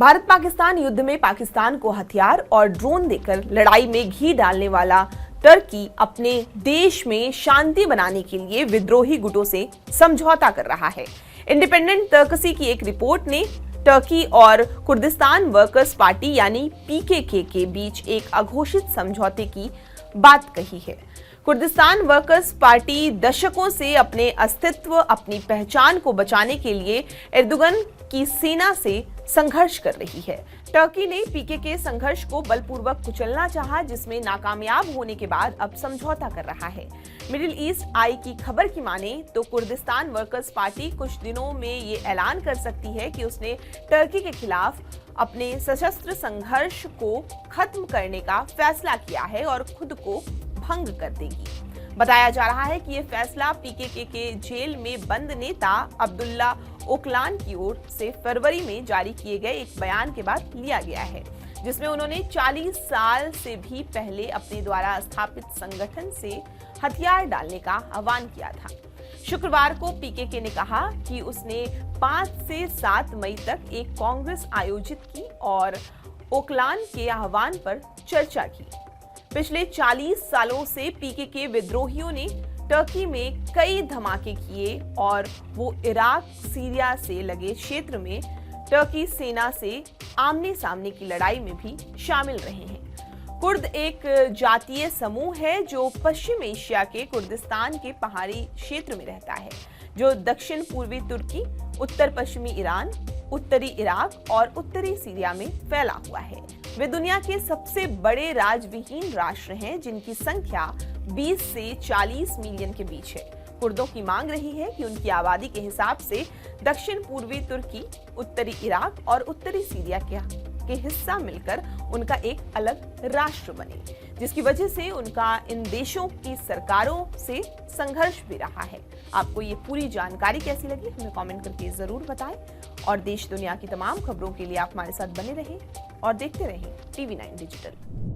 भारत पाकिस्तान युद्ध में पाकिस्तान को हथियार और ड्रोन देकर लड़ाई में घी डालने वाला टर्की अपने देश में शांति बनाने के लिए विद्रोही गुटों से समझौता कर रहा है। इंडिपेंडेंट तर्कसी की एक रिपोर्ट ने टर्की और कुर्दिस्तान वर्कर्स पार्टी यानी पीकेके के बीच एक अघोषित समझौते की बात कही है। कुर्दिस्तान वर्कर्स पार्टी दशकों से अपने अस्तित्व, अपनी पहचान को बचाने के लिए एर्दोगन की सेना से संघर्ष कर रही है। टर्की ने पीकेके संघर्ष को बलपूर्वक कुचलना चाहा, जिसमें नाकामयाब होने के बाद अब समझौता कर रहा है। मिडिल ईस्ट आई की खबर की माने तो कुर्दिस्तान वर्कर्स पार्टी कुछ दिनों में ये ऐलान कर सकती है कि उसने टर्की के खिलाफ अपने सशस्त्र संघर्ष को खत्म करने का फैसला किया है और खुद को भंग कर देगी। बताया जा रहा है कि यह फैसला पीकेके के जेल में बंद नेता अब्दुल्ला ओकलान की ओर से फरवरी में जारी किए गए एक बयान के बाद लिया गया है, जिसमें उन्होंने 40 साल से भी पहले अपने द्वारा स्थापित संगठन से हथियार डालने का आह्वान किया था। शुक्रवार को पीकेके ने कहा कि उसने 5 से 7 मई तक एक कांग्रेस आयोजित की और ओकलान के आह्वान पर चर्चा की। पिछले 40 सालों से पीकेके विद्रोहियों ने टर्की में कई धमाके किए और वो इराक, सीरिया से लगे क्षेत्र में टर्की सेना से आमने सामने की लड़ाई में भी शामिल रहे हैं। कुर्द एक जातीय समूह है जो पश्चिम एशिया के कुर्दिस्तान के पहाड़ी क्षेत्र में रहता है, जो दक्षिण पूर्वी तुर्की, उत्तर पश्चिमी ईरान, उत्तरी इराक और उत्तरी सीरिया में फैला हुआ है। वे दुनिया के सबसे बड़े राज्यविहीन राष्ट्र हैं, जिनकी संख्या 20 से 40 मिलियन के बीच है। कुर्दों की मांग रही है कि उनकी आबादी के हिसाब से दक्षिण पूर्वी तुर्की, उत्तरी इराक और उत्तरी सीरिया के हिस्सा मिलकर उनका एक अलग राष्ट्र बने, जिसकी वजह से उनका इन देशों की सरकारों से संघर्ष भी रहा है। आपको ये पूरी जानकारी कैसी लगी हमें कमेंट करके जरूर बताएं और देश दुनिया की तमाम खबरों के लिए आप हमारे साथ बने रहें और देखते रहें TV9 डिजिटल।